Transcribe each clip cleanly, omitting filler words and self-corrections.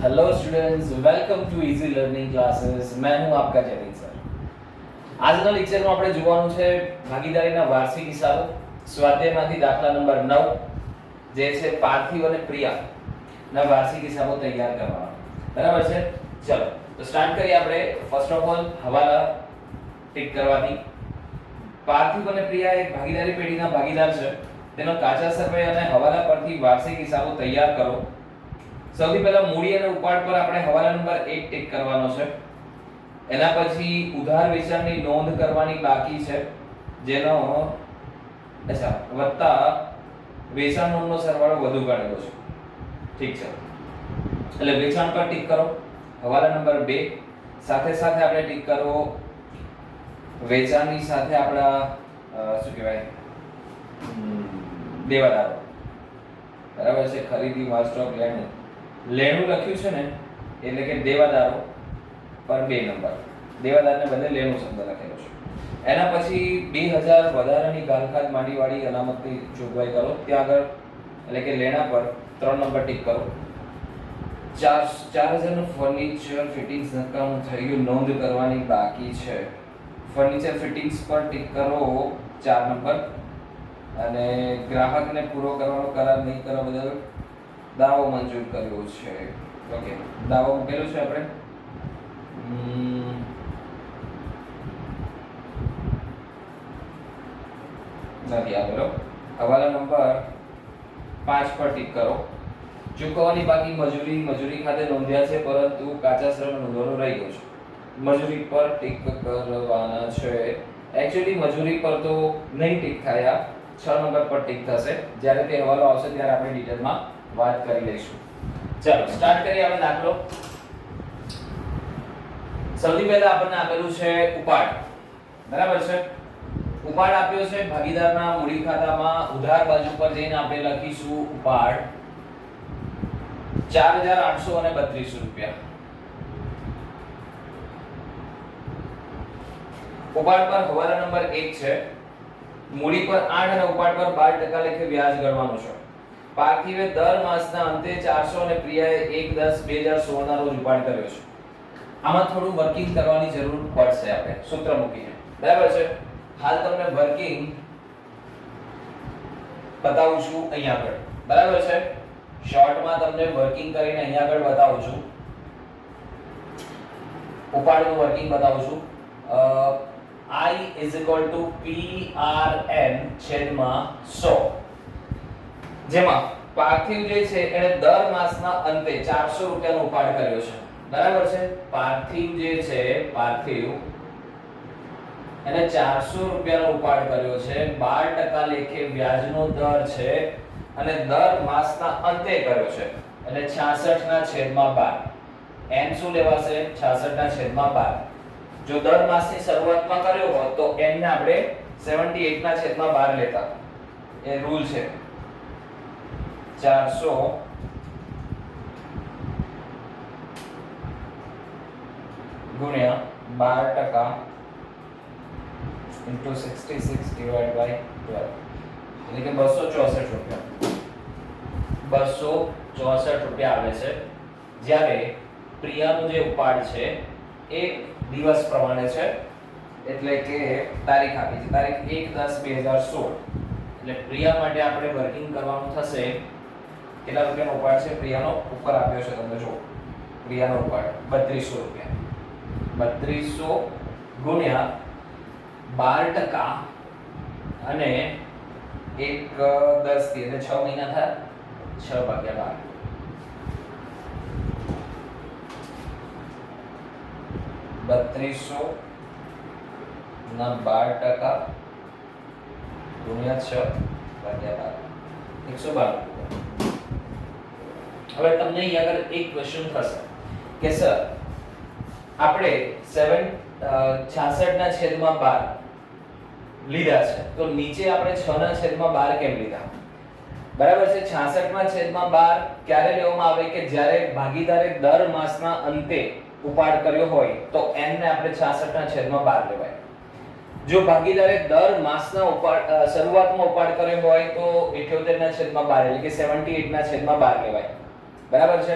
Hello students, welcome to easy learning classes. मैं हूं आपका जतिन सर। આજના લેક્ચરમાં આપણે જોવાનું છે ભાગીદારીના વાર્ષિક હિસાબો, સ્વાધ્યાયમાંથી દાખલા નંબર 9 જે છે પાર્થિવ અને પ્રિયાના વાર્ષિક હિસાબો તૈયાર કરવાના. બરાબર છે? ચલો તો સ્ટાર્ટ કરીએ આપણે. ફર્સ્ટ ઓફ ઓલ હવાલા ટિક કરવાથી. પાર્થિવ અને પ્રિયા એક ભાગીદારી પેઢીના ભાગીદાર છે. તેનો કાચા સર્વે અને હવાલા પરથી વાર્ષિક હિસાબો તૈયાર કરો. સૌથી પહેલા મૂડી અને ઉપાડ પર આપણે હવાલા નંબર 1 ટિક કરવાનો છે. એના પછી ઉધાર વેચાણની નોંધ કરવાની બાકી છે, જેનો વત્તા વેચાણ નોંધનો સરવાળો વધુ ગણેલો છે. ઠીક છે, એટલે વેચાણ પર ટિક કરો. હવાલા નંબર 2 સાથે સાથે આપણે ટિક કરો વેચાણની સાથે આપણા શું કહેવાય દેવાદારો. બરાબર છે? ખરીદી માસ્ટર લેણું લેણું લખ્યું છે ને, એટલે કે દેવાદારો પર 2 નંબર. દેવાદારને બદલે લેણું શબ્દ લખેલો છે. એના પછી 2000 વધારાની ગાલખાદ માંડીવાળી અનામતની જોગવાઈ કરો. ત્યાં આગળ એટલે કે લેણા પર 3 નંબર ટિક કરો. 4000 નું ફર્નિચર ફિટિંગ્સ નકામું થઈ ગયું, નોંધ કરવાની બાકી છે. ફર્નિચર ફિટિંગ્સ પર ટિક કરો 4 નંબર. અને ગ્રાહકને પૂરો કરવાનો કરાર નહીં કરવા બદલ દાવો મંજૂર કર્યો છે. ઓકે, દાવો મૂકેલો છે આપણે. નથી આવેલો. હવાલા નંબર 5 પર ટિક કરો. ચૂકવવાની બાકી મજૂરી ખાતે નોંધ્યા છે, પરંતુ કાચા શ્રમ નોંધવાનું રહી ગયું છે. મજૂરી પર ટિક કરવાના છે. એક્ચ્યુઅલી મજૂરી પર તો નહીં ટિક થાય, 6 નંબર પર ટિક થશે. જ્યારે તે હવાલો આવશે ત્યારે આપણે ડિટેલમાં વાત કરી લઈશું. ચાલો સ્ટાર્ટ કરીએ આપણે દાખલો. સૌથી પહેલા આપણને આપેલું છે ઉપાડ. બરાબર છે? ઉપાડ આપ્યો છે ભાગીદારના મૂડી ખાતામાં. ઉધાર બાજુ પર જઈને આપણે લખીશું ઉપાડ 4832 રૂપિયા. ઉપાડ પર હવાલા નંબર 1 છે. મૂડી પર 8 અને ઉપાડ પર 12% લેખે વ્યાજ ગણવાનું છે. પાર્થિવે દર માસના અંતે 400 અને પ્રિયાએ 1/10/2016 ના રોજ ઉપાડ કર્યો છે. આમાં થોડું વર્કિંગ કરવાની જરૂર પડશે આપણે સૂત્ર મૂકીને. બરાબર છે? હાલ તમને વર્કિંગ બતાવું છું અહીંયા આગળ. બરાબર છે? શોર્ટમાં તમને વર્કિંગ કરીને અહીંયા આગળ બતાવું છું. ઉપાડનું વર્કિંગ બતાવું છું. I is equal to PRN છેદમાં 100. જેમાં પાર્થિવ જે છે એને દર માસના અંતે 400 રૂપિયાનો ઉપાડ કર્યો છે. બરાબર છે? પાર્થિવ જે છે એને 400 રૂપિયાનો ઉપાડ કર્યો છે. 12% લેખે વ્યાજનો દર છે અને દર માસના અંતે કર્યો છે. એટલે 66 ના છેદમાં 12. n શું લેવાશે? 66 ના છેદમાં 12. જો દર માસની શરૂઆતમાં કર્યો હોત તો n ને આપણે 78 ના છેદમાં 12 લેતા. એ રૂલ છે. 400 ગુણ્યા 12% into 66 divided by 12 એટલે કે 264 રૂપિયા. 264 રૂપિયા આવે છે. જ્યારે પ્રિયાનો જે ઉપાડ છે એ દિવસ પ્રમાણે છે, એટલે કે તારીખ આપી છે, તારીખ 1/10/2016. એટલે પ્રિયા માટે આપણે વર્કિંગ કરવાનું થશે. કેટલા રૂપિયાનો ઉપાડ છે પ્રિયાનો? ઉપર આપ્યો છે તમને જો. પ્રિયાનો ઉપાડ 3200 રૂપિયા. 3200 ગુણ્યા 12% અને 1/10 થી એટલે 6 મહિના થાય. 6/12 3200 ના 12% ગુણ્યા 6/12 192. હવે તમને અહીં આગળ એક ક્વેશ્ચન થશે કે સર આપણે 66 ના છેદમાં 12 લીધા છે, તો નીચે આપણે 6 ના છેદમાં 12 કેમ લીધા? બરાબર છે? 66 ના છેદમાં 12 ક્યારે લેવામાં આવે કે જ્યારે ભાગીદારે દર માસના અંતે ઉપાડ કર્યો હોય તો n ને આપણે 66 ના છેદમાં 12 લેવાય. જો ભાગીદારે દર માસના શરૂઆતમાં ઉપાડ કર્યો હોય તો 78 ના છેદમાં 12 એટલે કે 78 ના છેદમાં 12 લેવાય. બરાબર છે?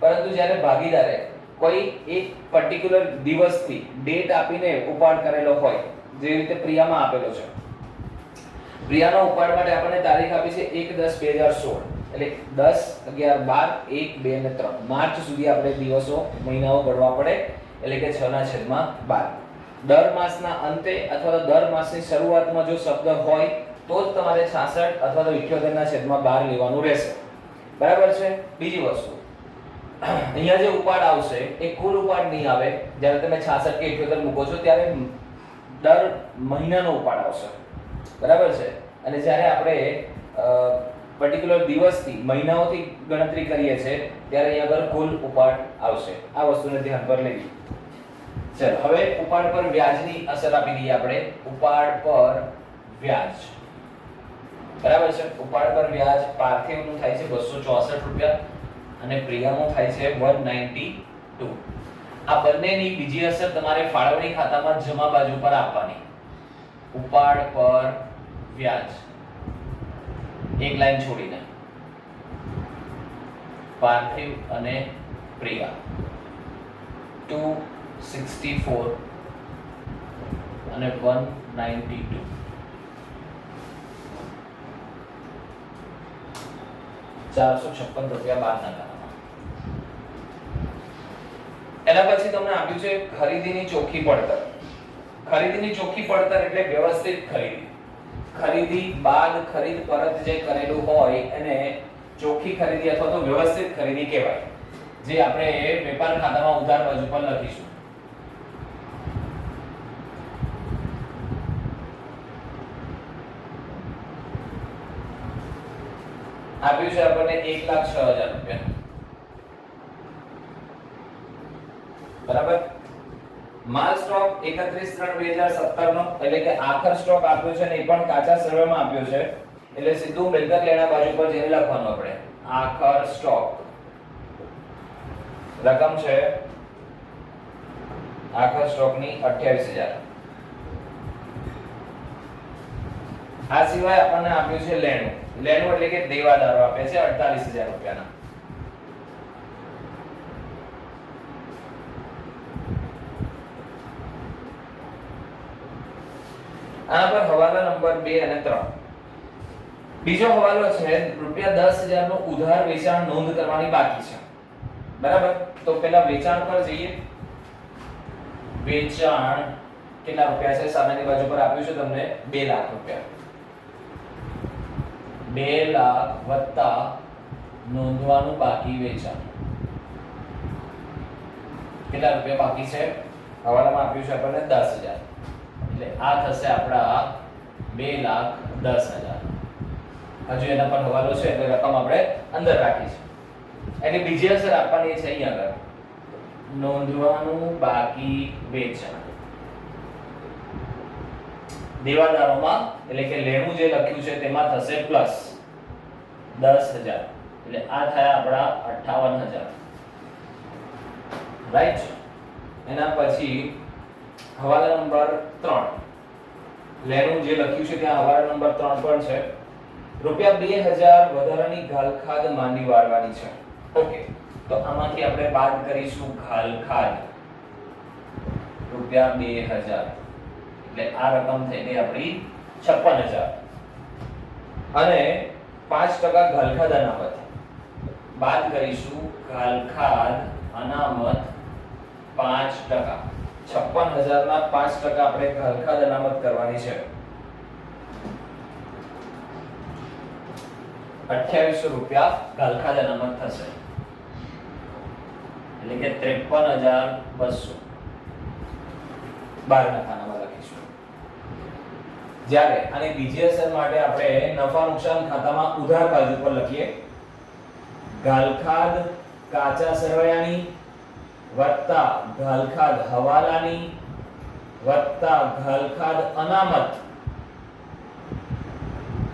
પરંતુ જ્યારે ભાગીદારે કોઈ એક પર્ટિક્યુલર દિવસથી ડેટ આપીને ઉપાડ કરેલો હોય, જે રીતે પ્રિયામાં આપેલો છે, પ્રિયાનો ઉપાડ માટે આપણને તારીખ આપી છે 1/10/2016, એટલે 10, 11, 12, 1, 2 અને 3 માર્ચ સુધી આપણે દિવસો મહિનાઓ ગણવા પડે, એટલે કે 6/12. દર માસના અંતે અથવા તો દર માસની શરૂઆતમાં જો શબ્દ હોય તો જ તમારે 66 અથવા તો 78/12 લેવાનું રહેશે. બરાબર છે. બીજી વસ્તુ, અહીંયા જે ઉપાડ આવશે એ કુલ ઉપાડ નહીં આવે. જ્યારે તમે 66 કે 78 મૂકો છો ત્યારે દર મહિનાનો ઉપાડ આવશે. બરાબર છે. અને જ્યારે આપણે પર્ટિક્યુલર દિવસથી મહિનાઓથી ગણતરી કરીએ છીએ ત્યારે અહીંયા આગળ કુલ ઉપાડ આવશે. આ વસ્તુને ધ્યાન પર લેવી. ચલો હવે ઉપાડ પર વ્યાજની અસર આપી દઈએ આપણે. ઉપાડ પર વ્યાજ. બરાબર છે. ઉપાડ પર વ્યાજ પાર્થિવનું થાય છે 264 રૂપિયા અને પ્રિયાનું થાય છે 192. આ બંનેની બીજી અસર તમારે ફાળવણી ખાતામાં જમા બાજુ પર આપવાની. ઉપાડ પર વ્યાજ એક લાઈન છોડીને પાર્થિવ અને પ્રિયા 264 અને 192. ₹456 બાદના ગાળામાં. એના પછી તમને આપ્યું છે ખરીદીની ચોખ્ખી પડતર. ખરીદીની ચોખ્ખી પડતર એટલે વ્યવસ્થિત ખરીદી. ખરીદી બાદ ખરીદ પરત જે કરેલું હોય એને ચોખ્ખી ખરીદી અથવા તો વ્યવસ્થિત ખરીદી કહેવાય, જે આપણે વેપાર ખાતામાં ઉધાર બાજુ પર લખીશું. આપ્યું છે આપણને 1,06,000 રૂપિયા. બરાબર. માલ સ્ટોક 31/3/2017 નો, એટલે કે આખર સ્ટોક આપ્યો છે ને એ પણ કાચા સર્વેમાં આપ્યો છે, એટલે સીધું મિલકત લેણા બાજુ પર જઈને લખવાનું આપણે. આખર સ્ટોક રકમ છે આખર સ્ટોકની 28,000. આ સિવાય આપણને આપ્યું છે લેણું. લેણું એટલે કે દેવાદારો આપે છે 48,000 રૂપિયાના. આના પર હવાલા નંબર 2 અને 3. બીજો હવાલો છે ₹10,000 નો ઉધાર વેચાણ નોંધ કરવાની બાકી છે. બરાબર. તો પહેલા વેચાણ પર જઈએ. વેચાણ કેટલા રૂપિયા છે? સામેની બાજુ પર આપ્યું છે તમને 2 લાખ રૂપિયા. 2 લાખ વત્તા નોંધવાનું બાકી વેચાણ. કેટલા રૂપિયા બાકી છે? હવાલામાં આપ્યું છે આપણને 10,000, એટલે આ થશે આપણા 2,10,000. હજુ એના પર હવાલો છે એટલે રકમ આપણે અંદર રાખી છે. એટલે બીજી અસર આપવાની છે અહીંયા આગળ નોંધવાનું બાકી વેચાણ. દેવાદારોમાં એટલે કે લેણું જે લખ્યું છે તેમાં થશે પ્લસ 10,000, એટલે આ થયા આપણા 58,000. રાઈટ. એના પછી હવાલા નંબર 3. લેણું જે લખ્યું છે ત્યાં હવાલા નંબર 3 પણ છે. ₹2,000 વધારાની ઘાલખાદ માંડી વાળવાની છે. ઓકે, તો આમાંથી આપણે બાદ કરીશું ઘાલખાદ ₹2,000, એટલે આ રકમ થઈ ગઈ આપણી 56,000. અને 5% ઘાલખાદ અનામત બાદ કરીશું. ઘાલખાદ અનામત 5%. 56,000 ના 5% આપણે ઘાલખાદ અનામત કરવાની છે. ₹2800 ઘાલખાદ અનામત થશે, એટલે કે 53,200 12ના ખાનામાં લખીશું. જ્યારે આની બીજી અસર માટે આપણે નફા નુકસાન ખાતામાં ઉધાર બાજુ પર લખીએ. ઘાલખાદ કાચા સરવૈયાની વત્તા ઘાલખાદ હવાલાની વત્તા ઘાલખાદ અનામત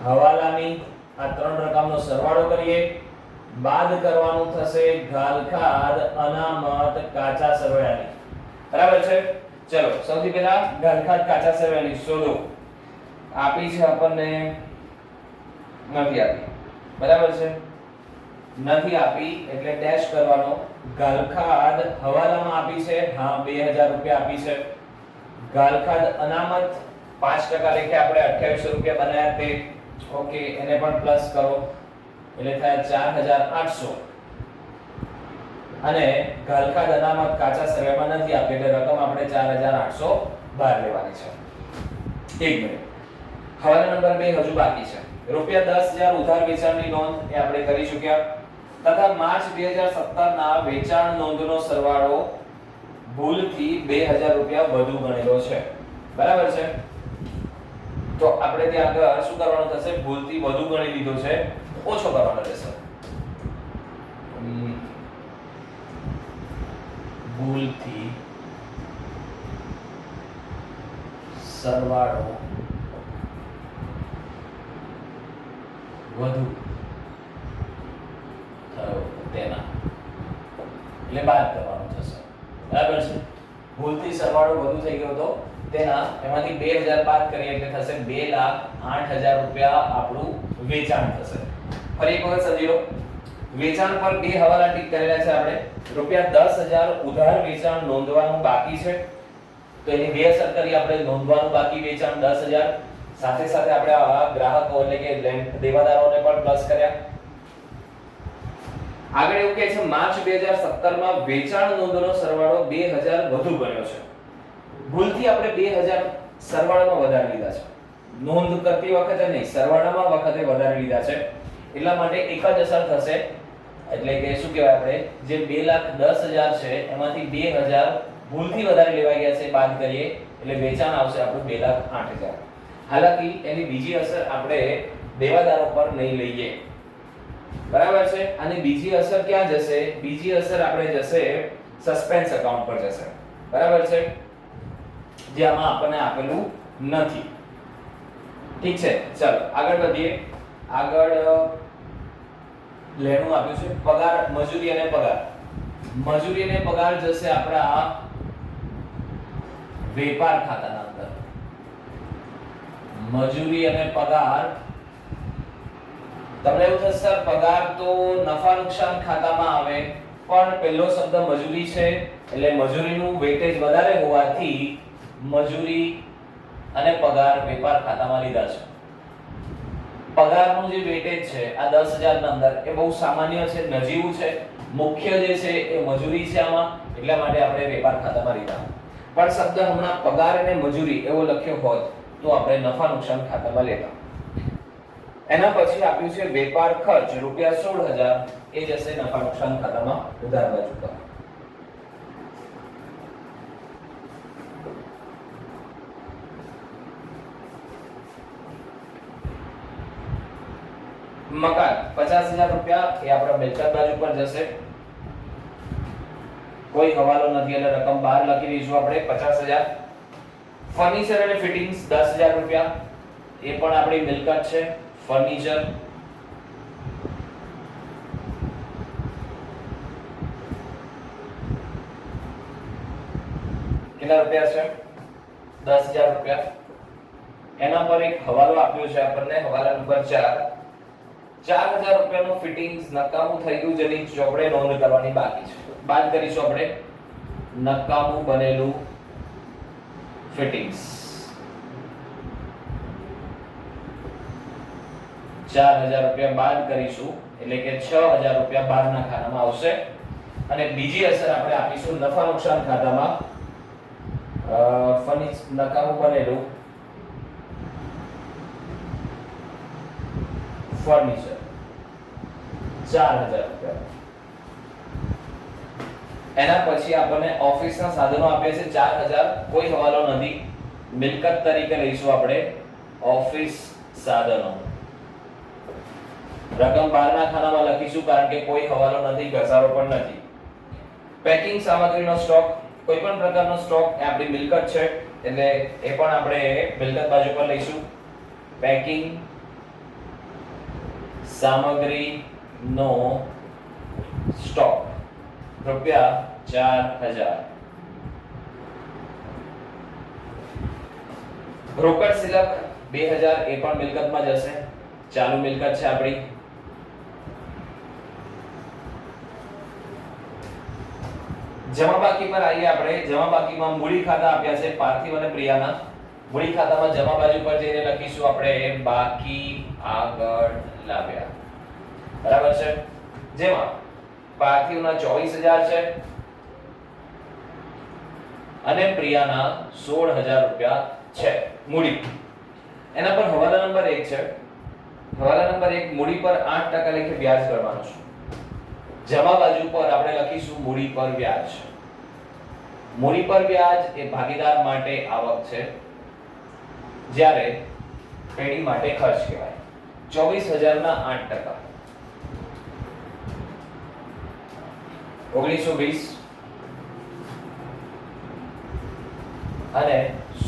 હવાલાની, આ 3 રકમનો સરવાળો કરીએ. બાદ કરવાનું થશે ઘાલખાદ અનામત કાચા સરવૈયાની. બરાબર છે. ચલો સૌથી પહેલા ઘાલખાદ કાચા સરવૈયાની શોધો. આપી છે આપણને, નથી આપી. બરાબર છે. નથી આપી એટલે ડેશ કરવાનો. ગાલખાદ હવાલામાં આપી છે, હા 2000 રૂપિયા આપી છે. ગાલખાદ અનામત 5% લેખે આપણે 2800 રૂપિયા બનાવ્યા તે ઓકે, એને પણ પ્લસ કરો એટલે થાય 4800. અને ગાલખાદ અનામત કાચા સર્વેમાં નથી આપી એટલે રકમ આપણે 4812 લેવાની છે. એક મિનિટ, હવાલા નંબર 2 હજુ બાકી છે. રૂપિયા 10000 ઉધાર વેચાણની નોંધ એ આપણે કરી ચૂક્યા તથા માર્ચ 2017 ના વેચાણ નોંધનો સરવાળો ભૂલથી 2000 રૂપિયા વધુ ગણેલો છે. બરાબર છે? તો આપણે ત્યાં આગળ શું કરવાનું થશે? ભૂલથી વધુ ગણી લીધો છે, ઓછો કરવાનો રહેશે. ભૂલથી સરવાળો વધુ થયો તેના એટલે બાદ કરવાનું થશે. બરાબર છે? ભૂલથી સરવાળો વધુ થઈ ગયો તો તેના એમાંથી 2000 બાદ કરીએ એટલે થશે 2,08,000 રૂપિયા આપણું વેચાણ થશે. ફરી એક વખત સમજી લો, વેચાણ પર બે હવાલા ટીક કરેલા છે આપણે. રૂપિયા 10000 ઉધાર વેચાણ નોંધવાનું બાકી છે તો એની બે અસર કરી આપણે. નોંધવાનું બાકી વેચાણ 10000, સાથે સાથે આપણે આ ગ્રાહકો એટલે કે દેવાદારોને પણ પ્લસ કર્યા. આગળ એવું કહે છે માર્ચ 2017 માં વેચાણ નોંધનો સરવાળો 2000 વધુ ગણ્યો છે. ભૂલથી આપણે 2000 સરવાળામાં વધારી લીધા છે, નોંધ કરતી વખતે નહીં, સરવાળામાં વખતે વધારી લીધા છે. એટલા માટે એક જ અસર થશે, એટલે કે શું કહેવાય, આપણે જે 2,10,000 છે એમાંથી 2000 ભૂલથી વધારે લેવાઈ ગયા છે, બાદ કરીએ એટલે વેચાણ આવશે આપણું 2,08,000. હાલાકી એની બીજી અસર આપણે દેવાદારો પર નહીં લઈએ. બરાબર છે? અને બીજી અસર ક્યાં જશે? બીજી અસર આપણે જશે સસ્પેન્સ એકાઉન્ટ પર જશે. બરાબર છે? જે આમાં આપણને આપેલું નથી. ઠીક છે, ચાલો આગળ વધીએ. આગળ લેણું આપ્યું છે પગાર, મજૂરી અને પગાર. મજૂરી અને પગાર જશે આપણા વેપાર ખાતાના અંદર. મજૂરી અને પગાર, તમને એવું થશે સર પગાર તો નફા નુકસાન ખાતામાં આવે, પણ પહેલો શબ્દ મજૂરી છે એટલે મજૂરીનું વેટેજ વધારે હોવાથી મજૂરી અને પગાર વેપાર ખાતામાં લીધા છે. પગારનું જે વેટેજ છે આ 10000 ના અંદર એ બહુ સામાન્ય છે, નજીવું છે. મુખ્ય જે છે એ મજૂરી છે આમાં, એટલા માટે આપણે વેપાર ખાતામાં લીધા. પણ શબ્દ હમણાં પગાર અને મજૂરી એવો લખ્યો હોત તો આપણે નફા નુકસાન ખાતામાં લેતા. એના પછી આપ્યું છે વેપાર ખર્ચ રૂપિયા 16000, એ જશે નફા નુકસાન ખાતામાં ઉધાર બાજુ પર. મકાન 50000 રૂપિયા એ આપણા મિલકત બાજુ પર જશે. કોઈ હવાલો નથી એટલે રકમ બહાર લખી દઈશું આપણે 50000. ફર્નિચર અને ફિટિંગ્સ 10000 રૂપિયા, એ પણ આપણી મિલકત છે. ફર્નિચર કેટલા રૂપિયા છે? 10000 રૂપિયા. એના પર એક હવાલો આપ્યો છે આપણને, હવાલા નંબર 4. 4000 રૂપિયાનું ફિટિંગ્સ નકામું થઈ ગયું, જેની ચોપડે નોંધ કરવાની બાકી છે. બાદ કરીશું આપણે નકામું બનેલું ફિટિંગ્સ. 4000 રૂપિયા બાદ કરીશું એટલે કે 6000 રૂપિયા બહારના ખાતામાં આવશે. અને બીજી અસર આપણે આપીશું નફા નુકસાન ખાતામાં. નકામું બનેલું ફર્નિચર 4000 રૂપિયા. એના પછી આપણને ઓફિસના સાધનો આપે છે 4000, કોઈ હવાલો નથી, મિલકત તરીકે લઈશું આપણે ઓફિસ સાધનો. રકમ બહારના ખાનામાં લખીશું કારણ કે કોઈ હવાલો નથી, ઘસારો પણ નથી. પેકિંગ સામગ્રીનો સ્ટોક, કોઈ પણ પ્રકારનો સ્ટોક એ આપણી મિલકત છે એટલે એ પણ આપણે મિલકત બાજુ પર લઈશું. પેકિંગ સામગ્રીનો સ્ટોક રૂપિયા 4000. રોકડ સિલક 2000, એ પણ મિલકતમાં જશે, ચાલુ મિલકત છે આપણી. જમા બાકી પર આવીએ આપણે. જમા બાકીમાં મૂડી ખાતા આપ્યા છે પાર્થિવ અને પ્રિયાના. મૂડી ખાતામાં જમા બાજુ પર જઈને લખીશું આપણે બાકી આગળ લાવ્યા. બરાબર છે. જેમાં પાર્થિવના 24000 છે અને પ્રિયાના 16000 રૂપિયા છે મૂડી. એના પર હવાલા નંબર 1 છે. હવાલા નંબર 1 મૂડી પર 8% લેખે વ્યાજ કરવાનું છે. જમા બાજુ પર આપણે લખીશું મૂડી પર વ્યાજ. મૂડી પર વ્યાજ એ ભાગીદાર માટે આવક છે જ્યારે પેઢી માટે ખર્ચ કહેવાય. 24000 ના 8% 1920 અને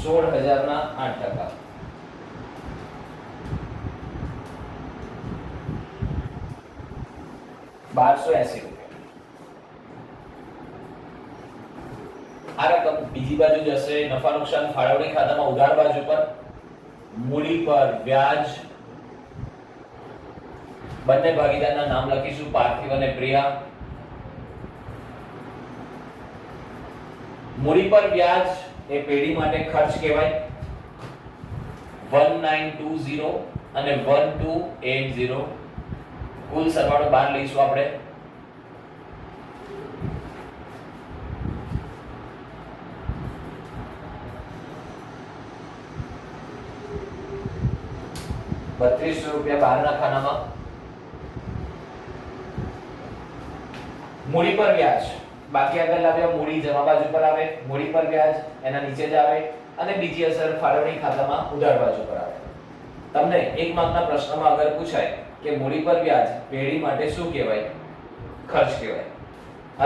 16000 ના 8% 1280 રૂપિયા. આ રકમ બીજી બાજુ જશે નફા નુકસાન ફાળવણી ખાતામાં ઉધાર બાજુ પર. મૂડી પર વ્યાજ બંને ભાગીદારના નામ લખીશું પાર્થિવ અને પ્રિયા. મૂડી પર વ્યાજ એ પેઢી માટે ખર્ચ કહેવાય. 1920 અને 1280 કુલ સરવાળો 12 લઈશું આપણે. ₹3200 બહારના ખાનામાં. મૂડી પર વ્યાજ બાકી આગળ લાવ્યા. મૂડી જમા બાજુ પર આવે. મૂડી પર વ્યાજ એના નીચે જ આવે અને બીજી અસર ફાળવણી ખાતામાં ઉધાર બાજુ પર આવે. તમને એક માર્કના પ્રશ્નમાં અગર પૂછાય કે મૂડી પર વ્યાજ પેઢી માટે શું કહેવાય? ખર્ચ કહેવાય.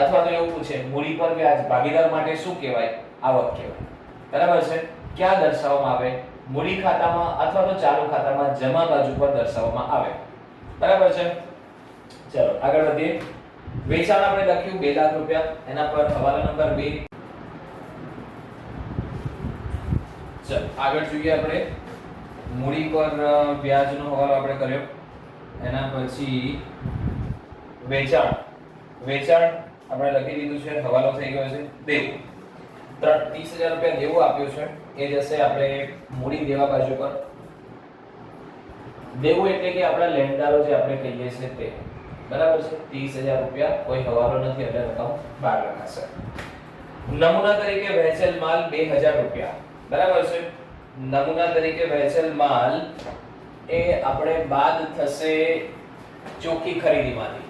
અથવા તો એવું પૂછે મૂડી પર વ્યાજ ભાગીદાર માટે શું કહેવાય? આવક કહેવાય. બરાબર છે. ક્યાં દર્શાવવામાં આવે? મૂડી ખાતામાં અથવા તો ચાલુ ખાતામાં જમા બાજુ પર દર્શાવવામાં આવે. બરાબર છે. ચલો આગળ વધીએ. વેચાણ આપણે લખ્યું 2 લાખ રૂપિયા. એના પર હવાલા નંબર 2. ચલો આગળ જોઈએ આપણે. મૂડી પર વ્યાજનો હવાલો આપણે કર્યો. એના પછી વેચાણ. વેચાણ આપણે લખી દીધું છે. હવાલો થઈ ગયો છે. દેવું 30000 રૂપિયા દેવું આપ્યું છે. એ જશે આપણે મૂડી દેવા બાજુ પર. દેવું એટલે કે આપણા લેણદારો જે આપણે કહીએ છીએ તે. બરાબર છે. 30000 રૂપિયા કોઈ હવાલો નથી એટલે રકમ બહાર લખાશે. નમૂના તરીકે વહેંચેલ માલ 2000 રૂપિયા. બરાબર છે. નમૂના તરીકે વહેંચેલ માલ એ આપણે બાદ થશે ચોખ્ખી ખરીદીમાંથી.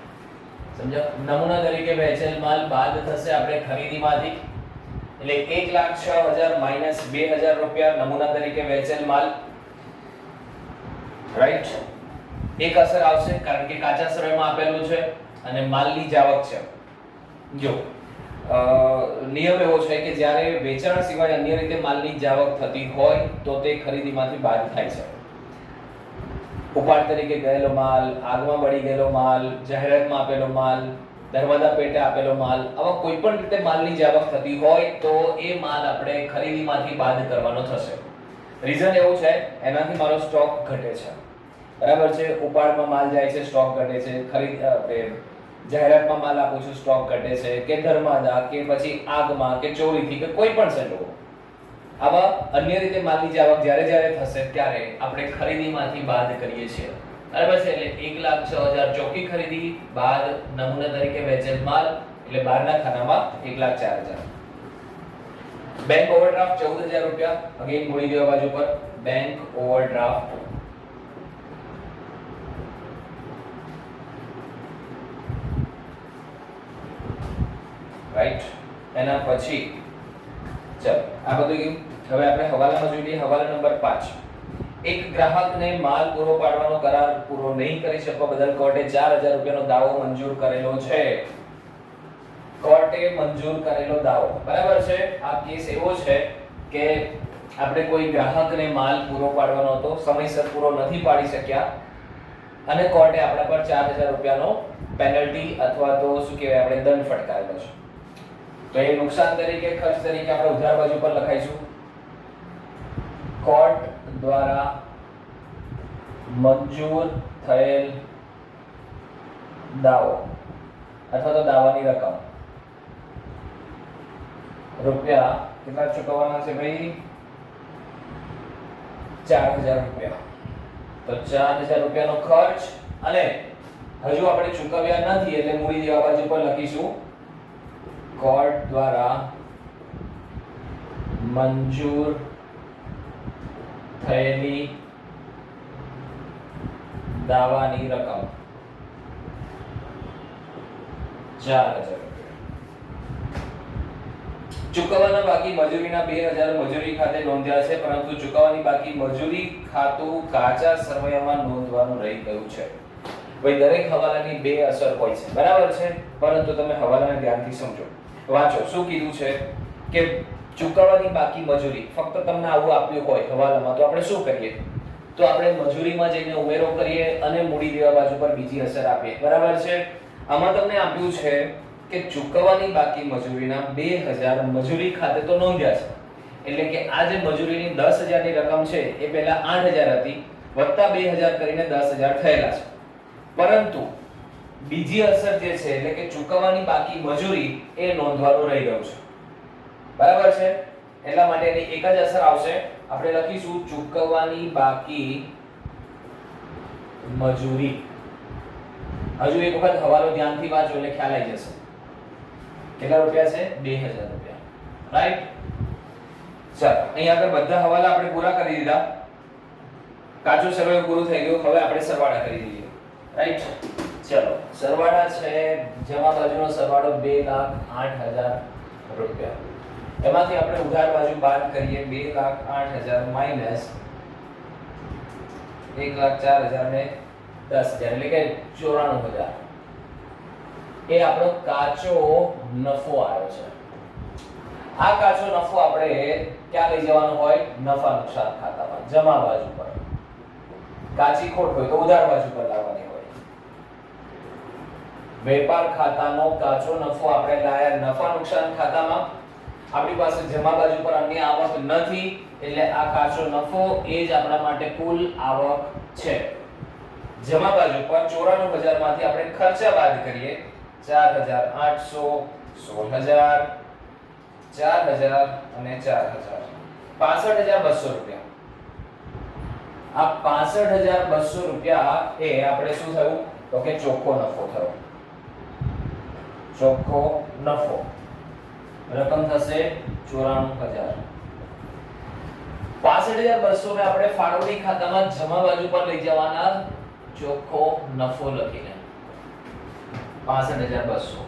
સમજો? નમૂના તરીકે વહેંચેલ માલ બાદ થશે આપણે ખરીદીમાંથી. એટલે 1,06,000 માઈનસ 2000 રૂપિયા નમૂના તરીકે વહેંચેલ માલ. રાઈટ. એક અસર આવશે કારણ કે કાચા સમયમાં આપેલું છે અને માલની જ આવક છે. જો નિયમ એવો છે કે જ્યારે વેચાણ સિવાય અન્ય રીતે માલની જ આવક થતી હોય તો તે ખરીદીમાંથી બાદ થાય છે. ઉપાડ તરીકે ગયેલો માલ, આગમાં બળી ગયેલો માલ, જાહેરાતમાં આપેલો માલ, દરવાજા પેટે આપેલો માલ, આવા કોઈ પણ રીતે માલની જ આવક થતી હોય તો એ માલ આપણે ખરીદીમાંથી બાદ કરવાનો થશે. રીઝન એવું છે એનાથી મારો સ્ટોક ઘટે છે. બરાબર છે. ઉપાડમાં માલ જાય છે, સ્ટોક ઘટે છે. જાહેરાતમાં માલ આપું છું, સ્ટોક ઘટે છે. કે ધર્માદા કે પછી આગમાં કે ચોરીથી કે કોઈ પણ સંજોગો આવા અન્ય રીતે માલની આવક જ્યારે જ્યારે થશે ત્યારે આપણે ખરીદીમાંથી બાદ કરીએ છીએ. બરાબર છે. એટલે 1,06,000 ચોખ્ખી ખરીદી બાદ નમૂના તરીકે વેચેલ માલ એટલે બહારના ખાનામાં 1,04,000. બેંક ઓવરડ્રાફ્ટ 14000 રૂપિયા. અગેન મૂડી દેવા બાજુ પર બેંક ઓવરડ્રાફ્ટ. રાઈટ. એના પછી ચલો આ બધું ગયું. હવે આપણે હવાલામાં જોઈ લઈએ. હવાલા નંબર 5. એક ગ્રાહકને માલ પૂરો પાડવાનો કરાર પૂરો નહીં કરી શકવા બદલ કોર્ટે 4000 રૂપિયાનો દાવો મંજૂર કરેલો છે. કોર્ટે મંજૂર કરેલો દાવો. બરાબર છે. આ કેસ એવો છે કે આપણે કોઈ ગ્રાહકને માલ પૂરો પાડવાનો હતો, સમયસર પૂરો નથી પાડી શક્યા અને કોર્ટે આપણા પર 4000 રૂપિયાનો પેનલ્ટી અથવા તો શું કહેવાય આપણે દંડ ફટકારેલો છે. તો એ નુકસાન તરીકે ખર્ચ તરીકે આપણે ઉધાર બાજુ પર લખાઈશું. કોર્ટ દ્વારા મંજૂર થયેલ દાવો અથવા તો દાવાની રકમ રૂપિયા કેટલા ચૂકવવાના છે ભાઈ? 4000 રૂપિયા. તો 4000 રૂપિયાનો ખર્ચ અને હજુ આપણે ચૂકવ્યા નથી એટલે મૂડી દેવા બાજુ પર લખીશું કોર્ટ દ્વારા મંજૂર થયેલી દાવાની રકમ 4000. ચૂકવવાના બાકી મજૂરીના 2000 મજૂરી ખાતે નોંધ્યા છે, પરંતુ ચૂકવવાની બાકી મજૂરી ખાતું કાચા સરવૈયામાં નોંધવાનું રહી ગયું છે. ભાઈ દરેક હવાલાની બે અસર હોય છે, બરાબર છે, પરંતુ તમે હવાલાને ધ્યાનથી સમજો. વાંચો શું કીધું છે કે ચૂકવવાની બાકી મજૂરી. ફક્ત તમને આવું આપ્યું હોય હવાલામાં તો આપણે શું કરીએ? તો આપણે મજૂરીમાં જઈને ઉમેરો કરીએ અને મૂડી દેવા બાજુ પર બીજી અસર આપીએ, બરાબર છે. આમાં તમને આપ્યું છે કે ચૂકવવાની બાકી મજૂરીના 2000 મજૂરી ખાતે તો નોંધ્યા છે, એટલે કે આ જે મજૂરીની 10000 ની રકમ છે એ પહેલા 8000 હતી વત્તા 2000 કરીને 10000 થયેલા છે. પરંતુ બીજી અસર જે છે એટલે કે ચૂકવવાની બાકી મજૂરી એ નોંધવાનું રહી ગયું છે, બરાબર છે. એટલા માટે એની એક જ અસર આવશે, આપણે લખીશું ચૂકવવાની બાકી મજૂરી. હજુ એક વખત હવાલો ધ્યાનથી વાંચો એટલે ખ્યાલ આવી જશે. કેટલા રૂપિયા છે? 2000 રૂપિયા, રાઈટ. ચાલો અહીં આગળ બધા હવાલા આપણે પૂરા કરી દીધા. કાચું સરવાળો પૂરું થઈ ગયું. હવે આપણે સરવાળા કરી દઈએ, રાઈટ. ચલો સરવાળા છે, જમા બાજુનો સરવાળો 2,08,000 રૂપિયા. એમાંથી આપણે ઉધાર બાજુ બાદ કરીએ 2,08,000 માઈનસ 1,04,000 ને 10,000 એટલે કે 94,000. એ આપણો કાચો નફો આવ્યો છે. આ કાચો નફો આપણે ક્યાં લઈ જવાનો હોય? નફા નુકસાન ખાતામાં, જમા બાજુ પર. કાચી ખોટ હોય તો ઉધાર બાજુ પર લાવવાની હોય. વેપાર ખાતાનો કાચો નફો આપણે લાયા નફા નુકસાન ખાતામાં. આપણી પાસે જમા બાજુ પર અન્ય આવક નથી એટલે આ કાચો નફો એ જ આપણા માટે કુલ આવક છે. જમા બાજુ પર 94,000 માંથી આપણે ખર્ચા બાદ કરીએ 4,800, 16,000, 4,000 અને 4,000, 65,200 રૂપિયા. આ 65,200 રૂપિયા એ આપણે શું થયું તો કે ચોખ્ખો નફો થયો. ચોખ્ખો નફો રકમ થશે 94,000. 65,200 ને આપણે ફાળવણી ખાતામાં જમા બાજુ પર લઈ જવાના ચોખ્ખો નફો લખીને 65,200.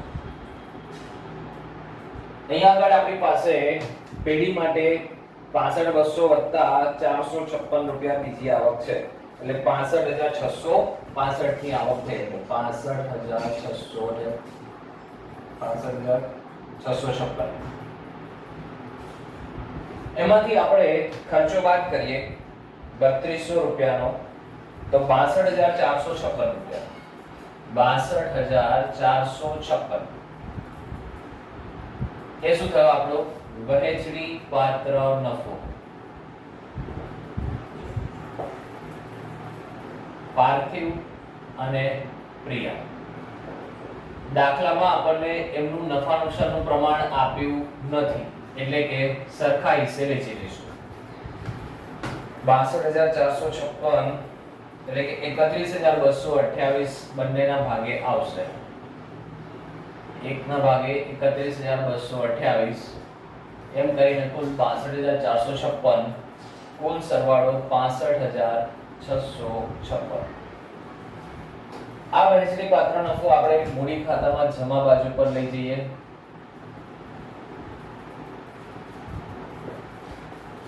અહીંયા આગળ આપણી પાસે પેઢી માટે 65,200 વત્તા 456 રૂપિયા બીજી આવક છે એટલે 65,665 થી આવક થઈ એટલે 65,656. એમાંથી આપણે ખર્ચો બાદ કરીએ 3200 રૂપિયાનો તો 62,456 રૂપિયા. 62,456 એ શું થયો આપણો વહેંચણી પાત્ર નફો. પાર્થિવ અને પ્રિયા દાખલામાં આપણને એમનું નફા નુકસાનનું પ્રમાણ આપ્યું નથી એટલે કે સરખા હિસ્સે વેચી દઈશું. 62,456 એટલે કે 31,228 બંનેના ભાગે આવશે. એકના ભાગે 31,228 એમ કરીને કુલ 62,456. કુલ સરવાળો 65,656. આ વહેંચણી પાત્ર નફો આપણે મૂડી ખાતામાં જમા બાજુ પર લઈ જઈએ.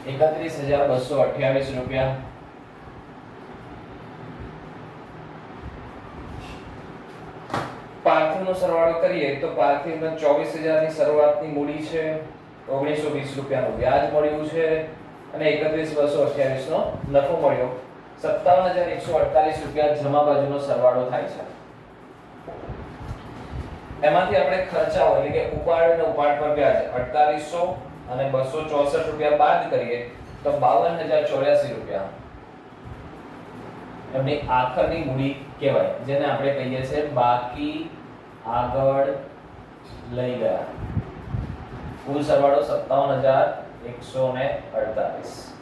31,228 રૂપિયા. પાર્થિવનો સરવાળો કરીએ તો પાર્થિવને 24,000 ની શરૂઆતની મૂડી છે, 1920 રૂપિયાનું વ્યાજ મળ્યું છે અને 31,228 નો નફો મળ્યો. 57,148 રૂપિયા જમા બાજુનો સરવાળો થાય છે. એમાંથી આપણે ખર્ચાઓ એટલે કે ઉપાડ અને ઉપાડ પર વ્યાજ 4800 અને 264 રૂપિયા બાદ કરીએ તો 52,084 રૂપિયા એમની આખરની મૂડી કહેવાય, જેને આપણે કહીએ છીએ બાકી આગળ લઈ ગયા. કુલ સરવાળો 57,148.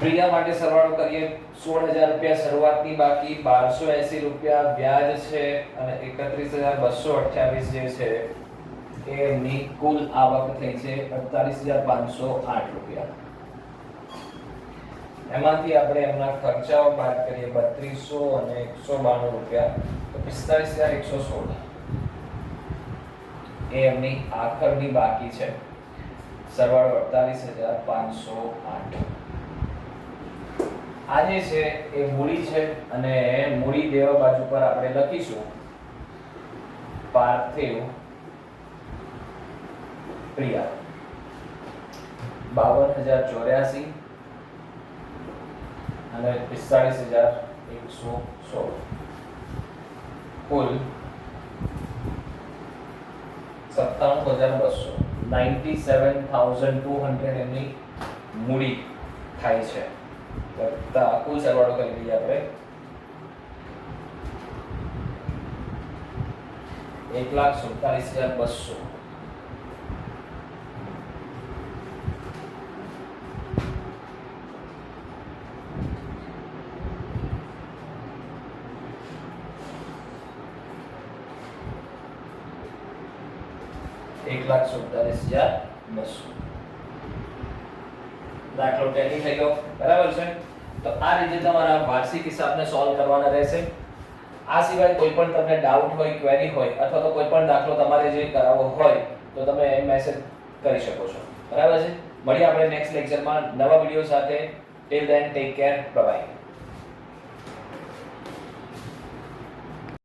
પ્રિયા માટે સરવાળો કરીએ 16,000 રૂપિયા શરૂઆતની બાકી, 1280 રૂપિયા વ્યાજ છે અને 31,228 જે છે એ એમની કુલ આવક થઈ છે 48,508 રૂપિયા. એમાંથી આપણે એમના ખર્ચાઓ બાદ કરીએ 3200 અને 192 રૂપિયા તો 45,116 એ એમની આખરની બાકી છે. સરવાળો 48,508. આ જે છે એ મૂડી છે અને મૂડી દેવા બાજુ પર આપણે લખીશું પાર્થિવ પ્રિયા 52,084 અને 45,116 કુલ 97,200 97,200 એમની મૂડી થાય છે. વત્તા કુલ સરવાળો કરી લઈએ આપણે 1,47,200. દાખલો ટેલી થઈ ગયો, બરાબર છે. તો આ રીતે તમારા વાર્ષિક હિસાબને સોલ્વ કરવાના રહેશે. આ સિવાય કોઈ પણ તમને ડાઉટ હોય, ક્વેરી હોય અથવા તો કોઈ પણ દાખલો તમારે જે કરાવવો હોય તો તમે મેસેજ કરી શકો છો, બરાબર છે. મળીએ આપણે નેક્સ્ટ લેક્ચરમાં નવા વિડિયો સાથે. Till then take care, bye bye.